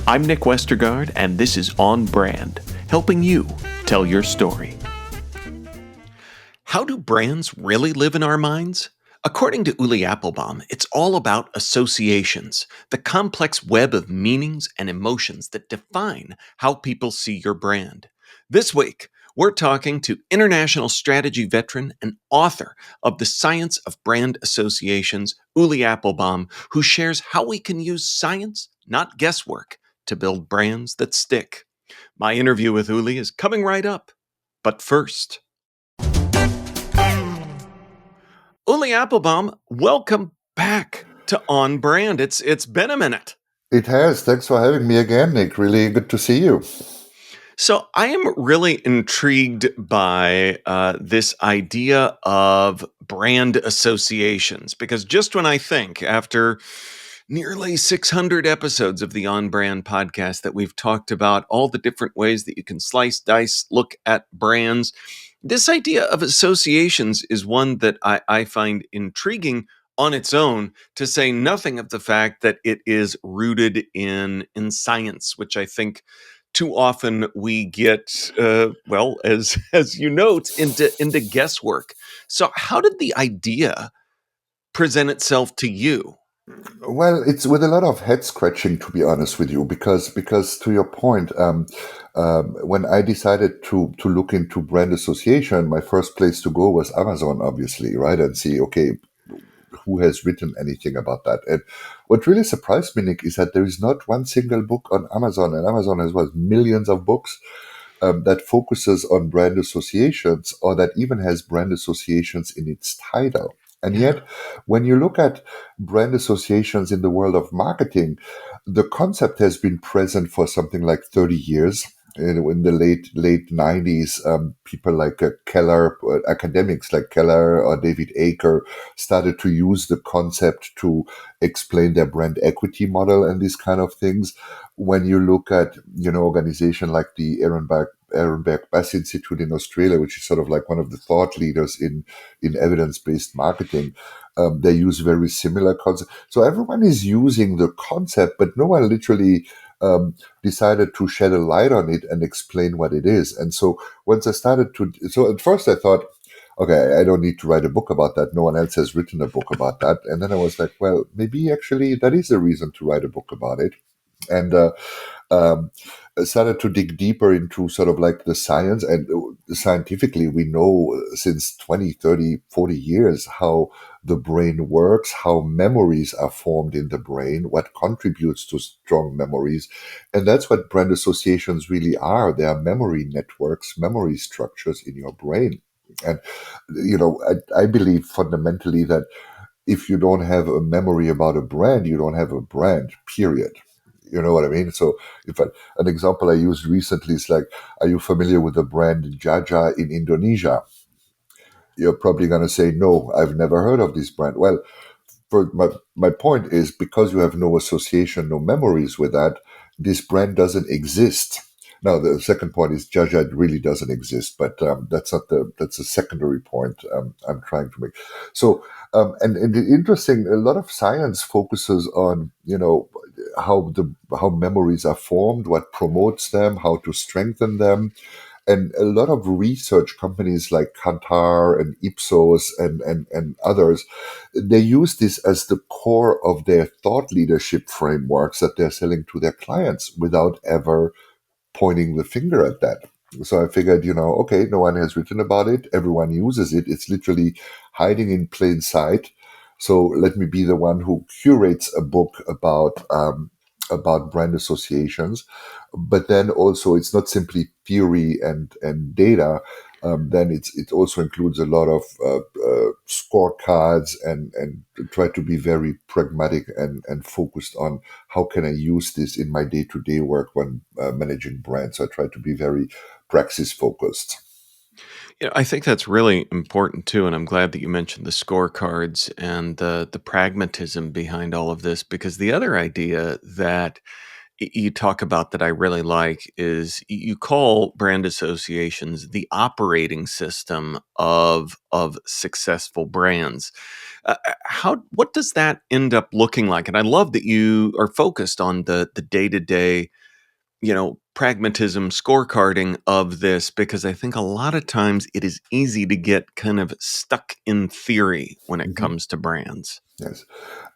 I'm Nick Westergaard, and this is On Brand, helping you tell your story. How do brands really live in our minds? According to Ulli Applebaum, it's all about associations, the complex web of meanings and emotions that define how people see your brand. This week, we're talking to international strategy veteran and author of The Science of Brand Associations, Ulli Applebaum, who shares how we can use science, not guesswork, to build brands that stick. My interview with Ulli is coming right up. But first, Ulli Applebaum, welcome back to On Brand. It's been a minute. It has. Thanks for having me again, Nick. Really good to see you. So I am really intrigued by this idea of brand associations, because just when I think, after nearly 600 episodes of the On Brand podcast, that we've talked about all the different ways that you can slice, dice, look at brands, this idea of associations is one that I find intriguing on its own, to say nothing of the fact that it is rooted in science, which I think too often we get, as you note, into guesswork. So how did the idea present itself to you? Well, it's with a lot of head scratching, to be honest with you, because to your point, when I decided to look into brand association, my first place to go was Amazon, obviously, right, and see, okay, who has written anything about that? And what really surprised me, Nick, is that there is not one single book on Amazon, and Amazon has millions of books that focuses on brand associations, or that even has brand associations in its title. And yet, when you look at brand associations in the world of marketing, the concept has been present for something like 30 years. In the late 90s, people like Keller, academics like Keller or David Aker, started to use the concept to explain their brand equity model and these kind of things. When you look at, organization like the Ehrenberg Bass Institute in Australia, which is sort of like one of the thought leaders in evidence-based marketing, they use very similar concepts. So everyone is using the concept, but no one literally decided to shed a light on it and explain what it is. And so once I started so at first I thought, okay, I don't need to write a book about that. No one else has written a book about that. And then I was like, well, maybe actually that is a reason to write a book about it. And I started to dig deeper into sort of like the science, and scientifically we know since 20, 30, 40 years how the brain works, how memories are formed in the brain, what contributes to strong memories. And that's what brand associations really are. They are memory networks, memory structures in your brain. And, I believe fundamentally that if you don't have a memory about a brand, you don't have a brand, period. You know what I mean? So an example I used recently is like, are you familiar with the brand Jaja in Indonesia? You're probably going to say, no, I've never heard of this brand. Well, for my point is, because you have no association, no memories with that, this brand doesn't exist. Now, the second point is Jaja really doesn't exist, but that's a secondary point I'm trying to make. So, and interesting, a lot of science focuses on, how memories are formed, what promotes them, how to strengthen them. And a lot of research companies like Kantar and Ipsos and others, they use this as the core of their thought leadership frameworks that they're selling to their clients without ever pointing the finger at that. So I figured, okay, no one has written about it. Everyone uses it. It's literally hiding in plain sight. So let me be the one who curates a book about brand associations. But then also, it's not simply theory and data. Then it also includes a lot of scorecards and try to be very pragmatic and focused on how can I use this in my day-to-day work when managing brands. So I try to be very praxis focused. I think that's really important too, and I'm glad that you mentioned the scorecards and the pragmatism behind all of this, because the other idea that you talk about that I really like is you call brand associations the operating system of successful brands. How what does that end up looking like? And I love that you are focused on the day to day, pragmatism scorecarding of this, because I think a lot of times it is easy to get kind of stuck in theory when it Mhm. comes to brands. Yes.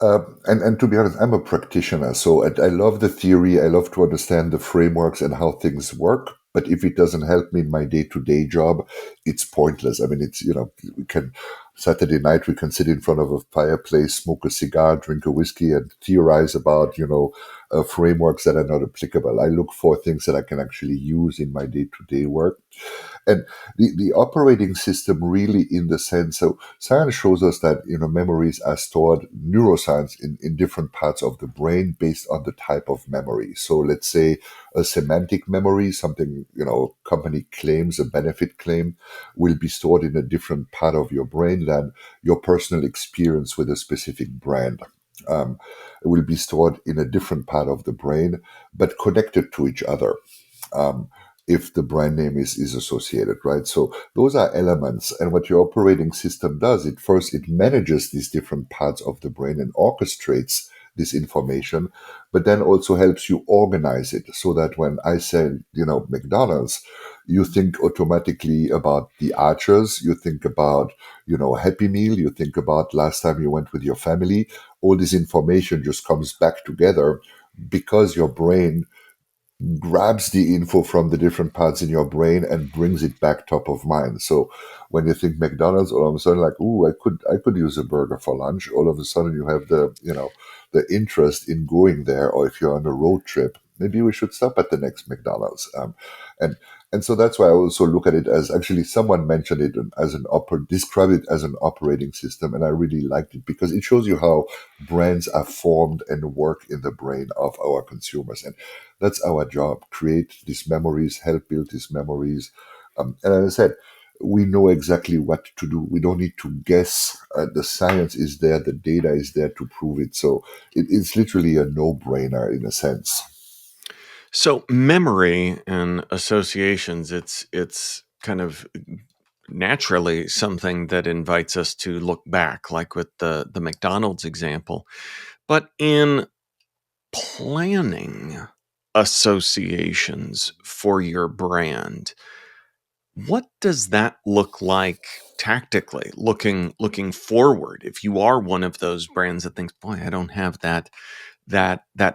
And to be honest, I'm a practitioner, so I love the theory. I love to understand the frameworks and how things work. But if it doesn't help me in my day-to-day job, it's pointless. I mean, it's we can Saturday night we can sit in front of a fireplace, smoke a cigar, drink a whiskey, and theorize about frameworks that are not applicable. I look for things that I can actually use in my day-to-day work. And the operating system really in the sense, so science shows us that memories are stored, neuroscience, in different parts of the brain based on the type of memory. So let's say a semantic memory, something company claims, a benefit claim, will be stored in a different part of your brain than your personal experience with a specific brand. It will be stored in a different part of the brain, but connected to each other. Um, if the brand name is associated, right? So those are elements. And what your operating system does, it manages these different parts of the brain and orchestrates this information, but then also helps you organize it so that when I say, McDonald's, you think automatically about the Archers, you think about, Happy Meal, you think about last time you went with your family. All this information just comes back together because your brain grabs the info from the different parts in your brain and brings it back top of mind. So when you think McDonald's, all of a sudden, like, ooh, I could use a burger for lunch. All of a sudden, you have the interest in going there. Or if you're on a road trip, maybe we should stop at the next McDonald's. And and so that's why I also look at it as, actually someone mentioned it as described it as an operating system, and I really liked it because it shows you how brands are formed and work in the brain of our consumers. And that's our job: create these memories, help build these memories. And as I said, we know exactly what to do. We don't need to guess. The science is there, the data is there to prove it. So it's literally a no-brainer in a sense. So memory and associations, it's kind of naturally something that invites us to look back, like with the McDonald's example. But in planning associations for your brand, what does that look like tactically, looking forward? If you are one of those brands that thinks, boy, I don't have that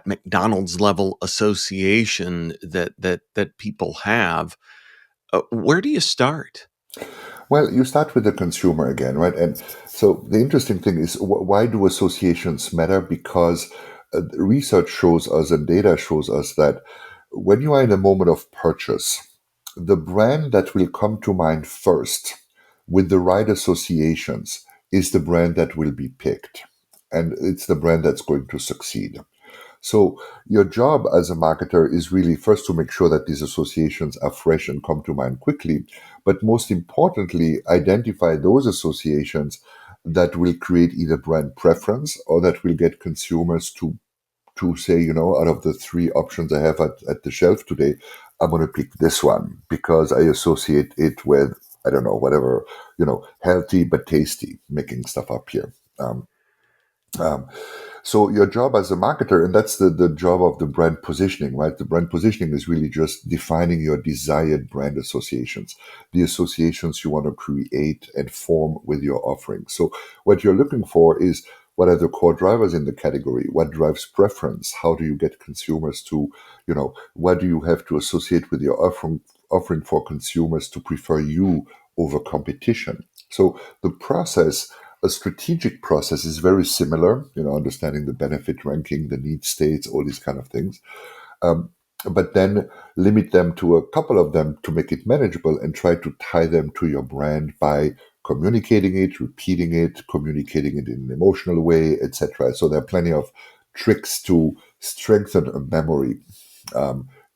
McDonald's level association that people have, where do you start? Well, you start with the consumer again, right? And so the interesting thing is, why do associations matter? Because research shows us and data shows us that when you are in a moment of purchase, the brand that will come to mind first with the right associations is the brand that will be picked. And it's the brand that's going to succeed. So your job as a marketer is really first to make sure that these associations are fresh and come to mind quickly, but most importantly, identify those associations that will create either brand preference or that will get consumers to say, out of the three options I have at the shelf today, I'm going to pick this one because I associate it with, I don't know, whatever, healthy but tasty, making stuff up here. Um, um, so your job as a marketer, and that's the job of the brand positioning, right? The brand positioning is really just defining your desired brand associations, the associations you want to create and form with your offering. So what you're looking for is, what are the core drivers in the category? What drives preference? How do you get consumers to, what do you have to associate with your offering for consumers to prefer you over competition? So the process, a strategic process, is very similar, understanding the benefit ranking, the need states, all these kind of things. Um, but then limit them to a couple of them to make it manageable and try to tie them to your brand by communicating it, repeating it, communicating it in an emotional way, etc. So there are plenty of tricks to strengthen a memory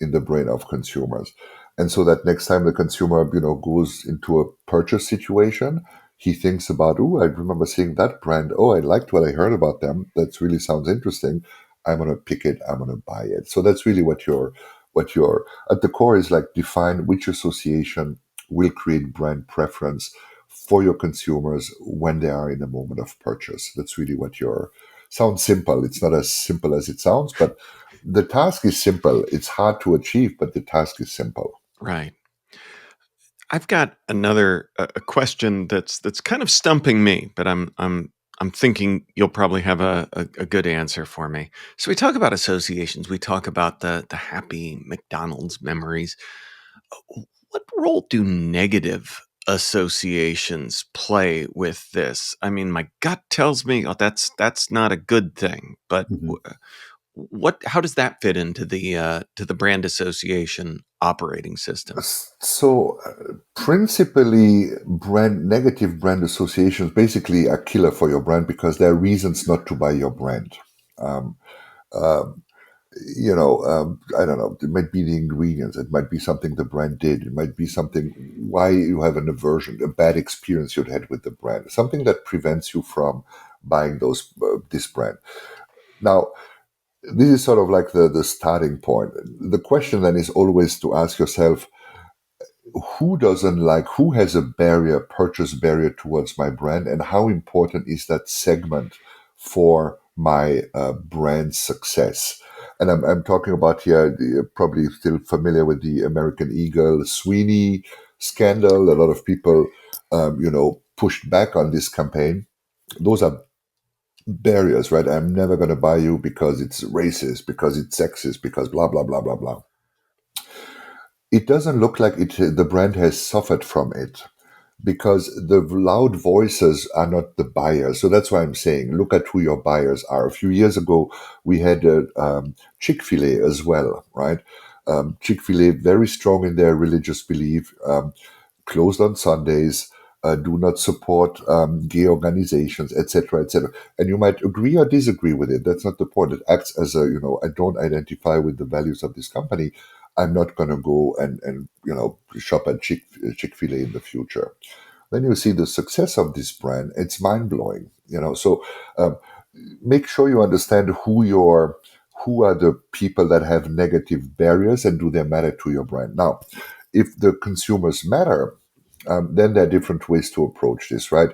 in the brain of consumers. And so that next time the consumer, goes into a purchase situation, he thinks about, oh, I remember seeing that brand. Oh, I liked what I heard about them. That really sounds interesting. I'm going to pick it, I'm going to buy it. So that's really what your at the core is like, define which association will create brand preference for your consumers when they are in a moment of purchase. That's really what your sounds simple. It's not as simple as it sounds, but the task is simple. It's hard to achieve, but the task is simple. Right. I've got another a question that's kind of stumping me, but I'm thinking you'll probably have a good answer for me. So we talk about associations. We talk about the happy McDonald's memories. What role do negative associations play with this? I mean, my gut tells me, oh, that's not a good thing. But Mhm. what? How does that fit into the brand association operating system? So, principally, negative brand associations basically are killer for your brand because there are reasons not to buy your brand. Um, um, I don't know. It might be the ingredients. It might be something the brand did. It might be something why you have an aversion, a bad experience you'd had with the brand, something that prevents you from buying this brand. Now, this is sort of like the starting point. The question then is always to ask yourself, who has a purchase barrier towards my brand, and how important is that segment for my brand success? And I'm talking about here, you're probably still familiar with the American Eagle Sweeney scandal. A lot of people, pushed back on this campaign. Those are barriers, right? I'm never going to buy you because it's racist, because it's sexist, because blah, blah, blah, blah, blah. It doesn't look like the brand has suffered from it, because the loud voices are not the buyers. So that's why I'm saying, look at who your buyers are. A few years ago, we had Chick-fil-A as well, right? Chick-fil-A, very strong in their religious belief, closed on Sundays, do not support gay organizations, etc., etc. And you might agree or disagree with it. That's not the point. It acts as I don't identify with the values of this company. I'm not going to go and shop at Chick-fil-A in the future. Then you see the success of this brand. It's mind blowing. So um, make sure you understand who are the people that have negative barriers, and do they matter to your brand. Now, if the consumers matter, then there are different ways to approach this, right?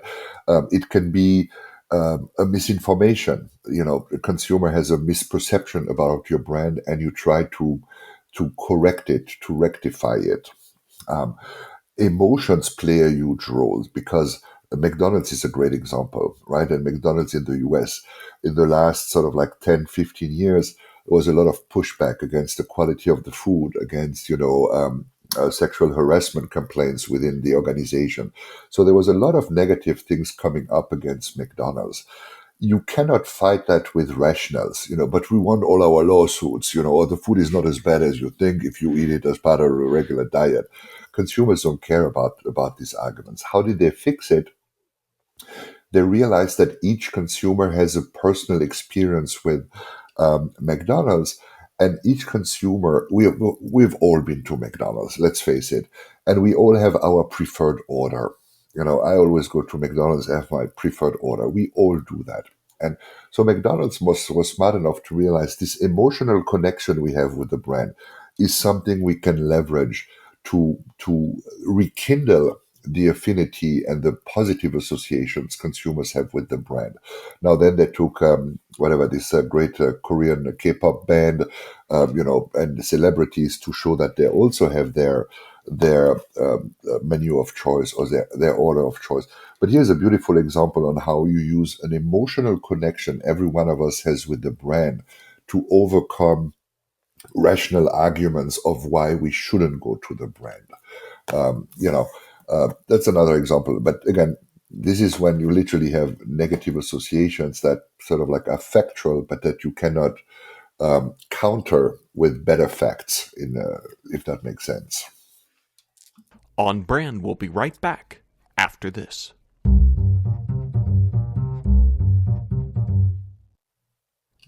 It can be a misinformation. The consumer has a misperception about your brand, and you try to correct it, to rectify it. Um, Emotions play a huge role, because McDonald's is a great example, right? And McDonald's in the US, in the last sort of like 10, 15 years, there was a lot of pushback against the quality of the food, against, sexual harassment complaints within the organization. So there was a lot of negative things coming up against McDonald's. You cannot fight that with rationals, but we want all our lawsuits, or the food is not as bad as you think if you eat it as part of a regular diet. Consumers don't care about these arguments. How did they fix it? They realized that each consumer has a personal experience with McDonald's, and each consumer, we've all been to McDonald's, let's face it, and we all have our preferred order. I always go to McDonald's, have my preferred order. We all do that. And so McDonald's was smart enough to realize this emotional connection we have with the brand is something we can leverage to rekindle the affinity and the positive associations consumers have with the brand. Now, then they took whatever this great Korean K-pop band, and the celebrities, to show that they also have their menu of choice, or their order of choice. But here's a beautiful example on how you use an emotional connection every one of us has with the brand to overcome rational arguments of why we shouldn't go to the brand. That's another example. But again, this is when you literally have negative associations that sort of like are factual, but that you cannot counter with better facts, if that makes sense. On Brand will be right back after this.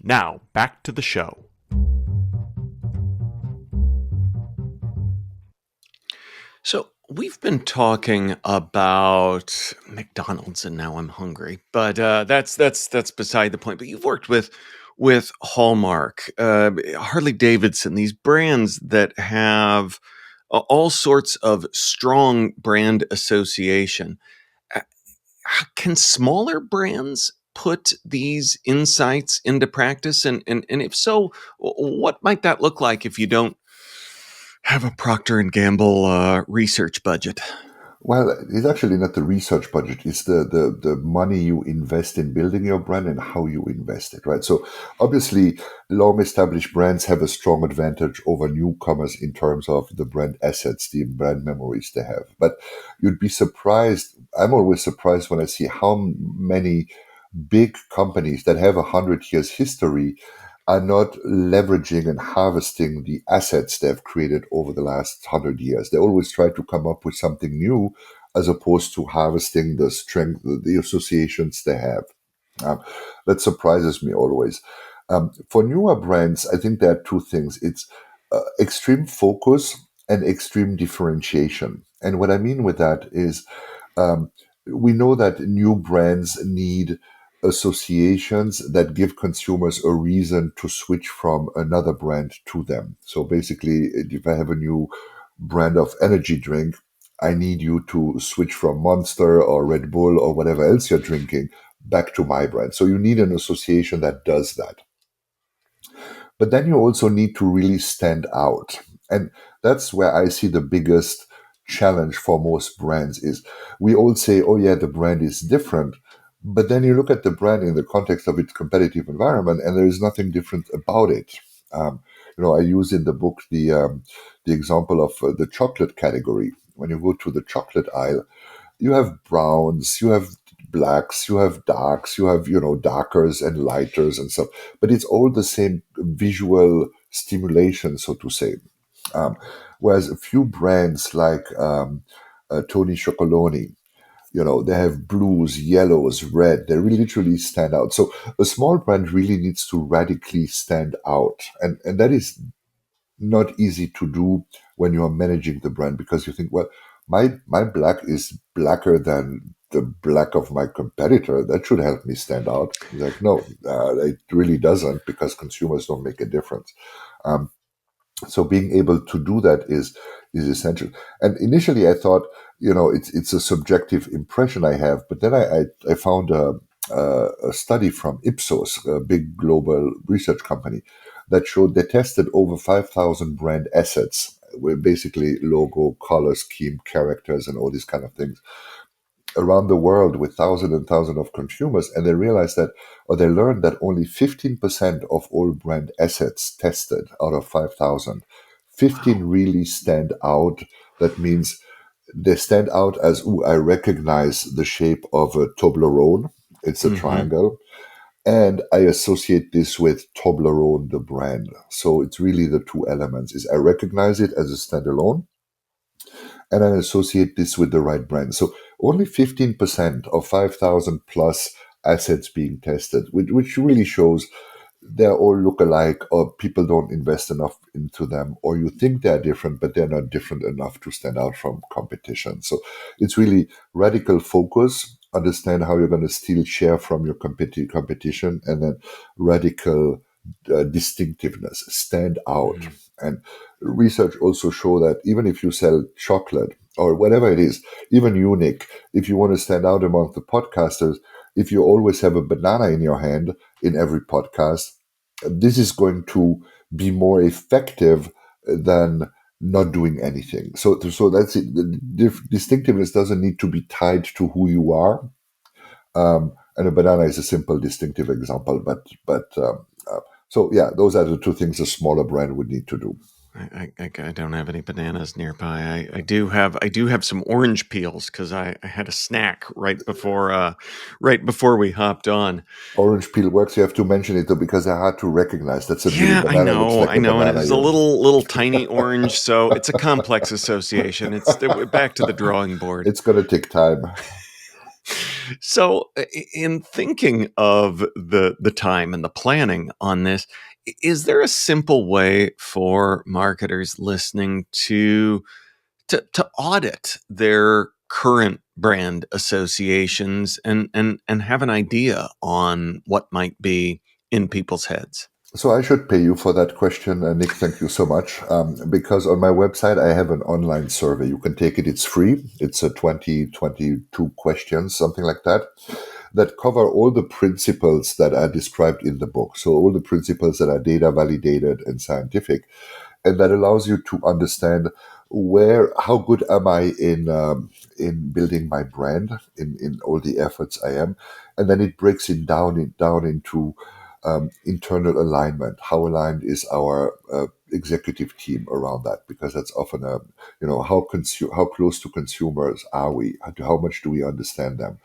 Now, back to the show. So, we've been talking about McDonald's, and now I'm hungry. But that's beside the point. But you've worked with with Hallmark, Harley Davidson, these brands that have all sorts of strong brand association. Uh, Can smaller brands put these insights into practice? And if so, what might that look like if you don't have a Procter and Gamble research budget? Well, it's actually not the research budget. It's the money you invest in building your brand and how you invest it, right? So obviously, long established brands have a strong advantage over newcomers in terms of the brand assets, the brand memories they have. But you'd be surprised. I'm always surprised when I see how many big companies that have 100 years history are not leveraging and harvesting the assets they've created over the last 100 years. They always try to come up with something new as opposed to harvesting the strength, the associations they have. Um, that surprises me always. For newer brands, I think there are two things. It's extreme focus and extreme differentiation. And what I mean with that is um, we know that new brands need associations that give consumers a reason to switch from another brand to them. So basically, if I have a new brand of energy drink, I need you to switch from Monster or Red Bull or whatever else you're drinking back to my brand. So you need an association that does that. But then you also need to really stand out. And that's where I see the biggest challenge for most brands is we all say, oh yeah, the brand is different. But then you look at the brand in the context of its competitive environment, and there is nothing different about it. Um, I use in the book the example of the chocolate category. When you go to the chocolate aisle, you have browns, you have blacks, you have darks, you have, darkers and lighters and stuff, but it's all the same visual stimulation, so to say. Um, Whereas a few brands like Tony Chocoloni, they have blues, yellows, red. They really literally stand out. So a small brand really needs to radically stand out, and that is not easy to do when you are managing the brand because you think, well, my black is blacker than the black of my competitor. That should help me stand out. It's like, no, it really doesn't because consumers don't make a difference. Um, so being able to do that is essential. And initially, I thought, it's a subjective impression I have, but then I found a study from Ipsos, a big global research company, that showed they tested over 5,000 brand assets, with basically logo, color scheme, characters, and all these kind of things around the world with thousands and thousands of consumers, and they realized that, or they learned that only 15% of all brand assets tested out of 5,000, 15 Wow. really stand out. That means they stand out as, ooh, I recognize the shape of a Toblerone. It's a Hmm. triangle. And I associate this with Toblerone, the brand. So it's really the two elements is I recognize it as a standalone and I associate this with the right brand. So only 15% of 5,000 plus assets being tested, which really shows they all look alike, or people don't invest enough into them, or you think they're different, but they're not different enough to stand out from competition. So it's really radical focus, understand how you're going to steal share from your competition, and then radical distinctiveness, stand out. Hmm. And research also show that even if you sell chocolate or whatever it is, even unique, if you want to stand out among the podcasters, if you always have a banana in your hand in every podcast, this is going to be more effective than not doing anything. So that's it. The distinctiveness doesn't need to be tied to who you are. And a banana is a simple distinctive example, so yeah, those are the two things a smaller brand would need to do. I don't have any bananas nearby. I do have some orange peels because I had a snack right before we hopped on. Orange peel works. You have to mention it though because they're hard to recognize. That's a little Yeah, I banana. Looks know, like I a know, and it banana. was a You little tiny orange, so it's a complex association. Back to the drawing board. It's gonna take time. So, in thinking of the time and the planning on this, is there a simple way for marketers listening to audit their current brand associations and have an idea on what might be in people's heads? So I should pay you for that question, Nick. Thank you so much. Because on my website, I have an online survey. You can take it. It's free. It's a 22 questions, something like that, that cover all the principles that are described in the book. So all the principles that are data validated and scientific, and that allows you to understand how good am I in building my brand, in all the efforts I am, and then it breaks it down into internal alignment. How aligned is our executive team around that? Because that's often a, how close to consumers are we? How much do we understand them?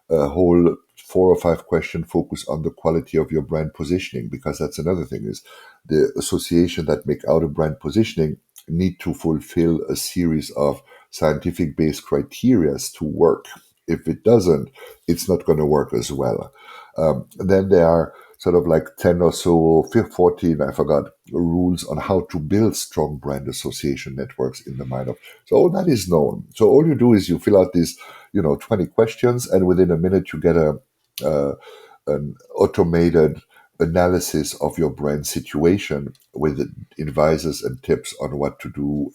A whole 4 or 5 question focus on the quality of your brand positioning, because that's another thing, is the association that make out a brand positioning need to fulfill a series of scientific based criteria to work. If it doesn't, it's not going to work as well. Then there are sort of like 10 or so, 14, I forgot, rules on how to build strong brand association networks in the mind of. So all that is known. So all you do is you fill out these, 20 questions, and within a minute you get uh, an automated analysis of your brand situation with advices and tips on what to do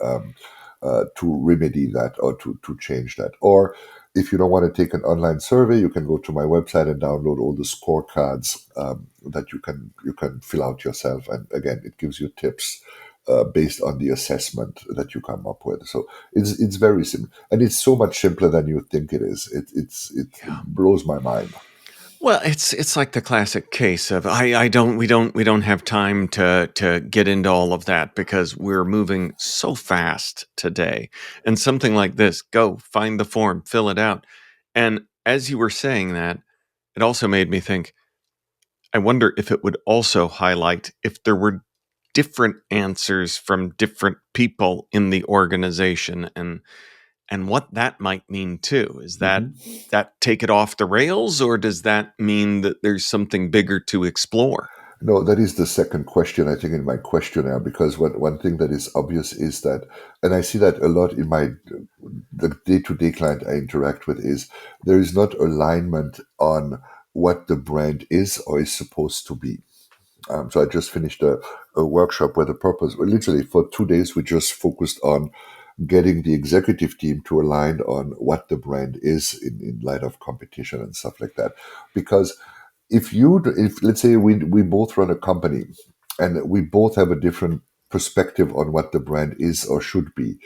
to remedy that, or to change that. Or if you don't want to take an online survey, you can go to my website and download all the scorecards that you can fill out yourself. And again, it gives you tips based on the assessment that you come up with. So it's very simple, and it's so much simpler than you think it is. It Yeah. blows my mind. Well, it's like the classic case of I don't we don't have time to get into all of that because we're moving so fast today. And something like this, go find the form, fill it out. And as you were saying that, it also made me think, I wonder if it would also highlight if there were different answers from different people in the organization, and what that might mean too. Is that Mhm. that take it off the rails, or does that mean that there's something bigger to explore? No, that is the second question, I think, in my questionnaire, because one thing that is obvious is that, and I see that a lot in the day-to-day client I interact with, is there is not alignment on what the brand is or is supposed to be. So I just finished a workshop where the purpose, well, literally for 2 days, we just focused on getting the executive team to align on what the brand is in light of competition and stuff like that. Because if let's say we both run a company and we both have a different perspective on what the brand is or should be,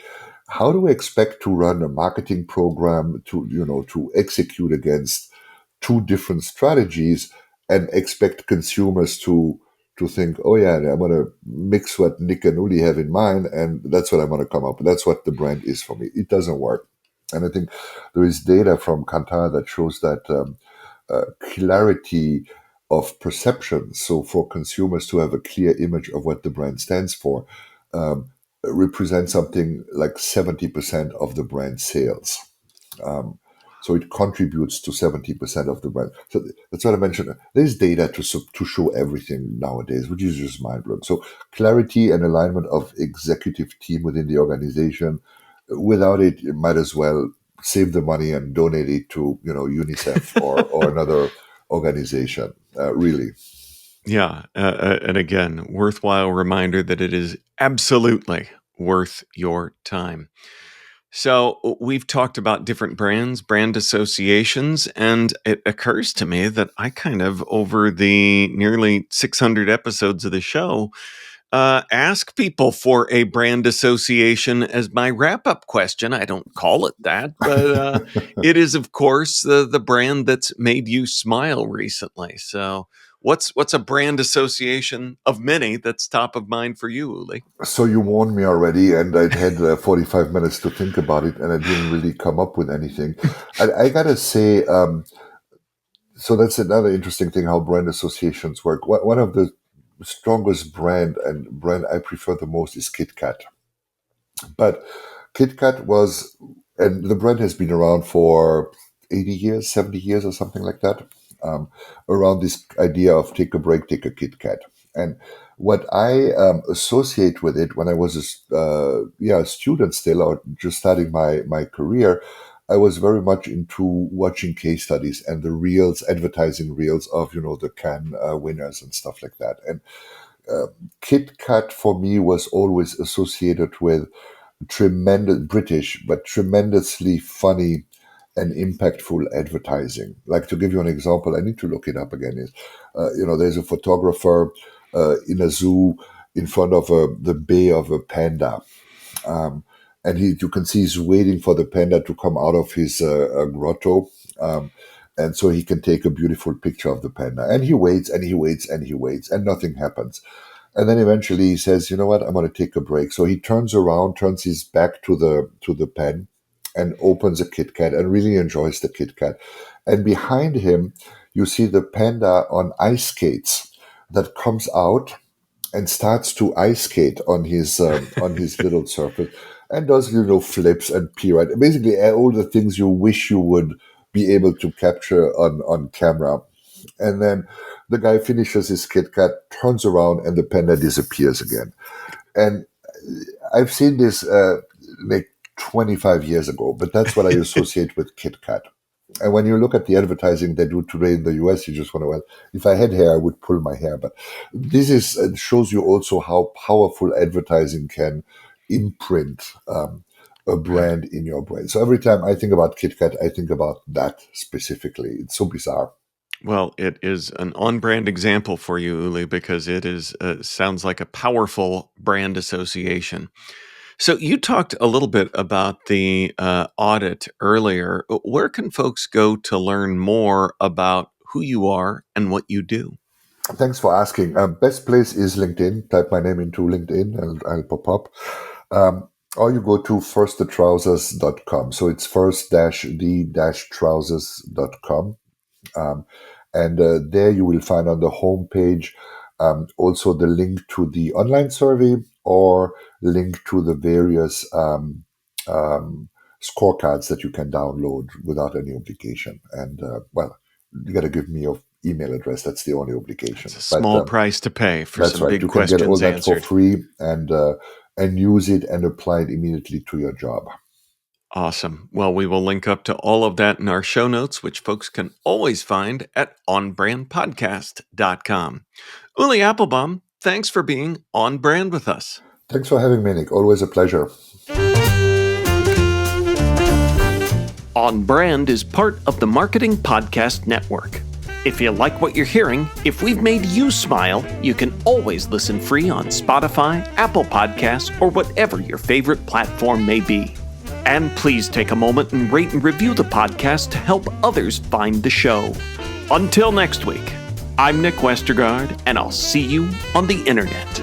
how do we expect to run a marketing program to execute against two different strategies and expect consumers to think, oh yeah, I'm going to mix what Nick and Uli have in mind, and that's what I'm going to come up with. That's what the brand is for me. It doesn't work. And I think there is data from Kantar that shows that clarity of perception, so for consumers to have a clear image of what the brand stands for, represents something like 70% of the brand sales. Um, so it contributes to 70% of the brand. So that's what I mentioned. There's data to show everything nowadays, which is just mind blowing. So clarity and alignment of executive team within the organization. Without it, you might as well save the money and donate it to UNICEF or another organization. Really. Yeah, and again, worthwhile reminder that it is absolutely worth your time. So we've talked about different brands, brand associations, and it occurs to me that I kind of, over the nearly 600 episodes of the show, ask people for a brand association as my wrap up question. I don't call it that, but it is, of course, the brand that's made you smile recently. So, what's a brand association of many that's top of mind for you, Uli? So you warned me already, and I'd had 45 minutes to think about it, and I didn't really come up with anything. I gotta say, so that's another interesting thing how brand associations work. One of the strongest brand I prefer the most is Kit Kat. But Kit Kat was, and the brand has been around for 80 years, 70 years, or something like that, um, around this idea of take a break, take a Kit Kat. And what I associate with it when I was a student still, or just starting my career, I was very much into watching case studies and the reels, advertising reels of, the Cannes winners and stuff like that. And Kit Kat for me was always associated with tremendous British, but tremendously funny and impactful advertising. Like, to give you an example, I need to look it up again. Is there's a photographer in a zoo in front of the bay of a panda, um, and you can see he's waiting for the panda to come out of his grotto. And so he can take a beautiful picture of the panda. And he waits and he waits and he waits, and nothing happens. And then eventually he says, "You know what? I'm going to take a break." So he turns around, turns his back to the pen, and opens a Kit Kat and really enjoys the Kit Kat. And behind him, you see the panda on ice skates that comes out and starts to ice skate on his little surface, and does flips and pirouette, basically all the things you wish you would be able to capture on camera. And then the guy finishes his Kit Kat, turns around, and the panda disappears again. And I've seen this like 25 years ago, but that's what I associate with Kit Kat. And when you look at the advertising they do today in the US, you just wonder, well, if I had hair, I would pull my hair. But this shows you also how powerful advertising can imprint a brand in your brain. So every time I think about Kit Kat, I think about that specifically. It's so bizarre. Well, it is an on-brand example for you, Uli, because it is sounds like a powerful brand association. So you talked a little bit about the audit earlier. Where can folks go to learn more about who you are and what you do? Thanks for asking. Best place is LinkedIn. Type my name into LinkedIn and I'll pop up. Or you go to firstthetrousers.com. So it's first-the-trousers.com. And there you will find on the homepage also the link to the online survey, or link to the various scorecards that you can download without any obligation. And you got to give me your email address. That's the only obligation. It's a small price to pay for that's some right. big You can get all questions that answered. for free and use it and apply it immediately to your job. Awesome. Well, we will link up to all of that in our show notes, which folks can always find at onbrandpodcast.com. Ulli Applebaum, thanks for being on brand with us. Thanks for having me, Nick. Always a pleasure. On Brand is part of the Marketing Podcast Network. If you like what you're hearing, if we've made you smile, you can always listen free on Spotify, Apple Podcasts, or whatever your favorite platform may be. And please take a moment and rate and review the podcast to help others find the show. Until next week, I'm Nick Westergaard, and I'll see you on the internet.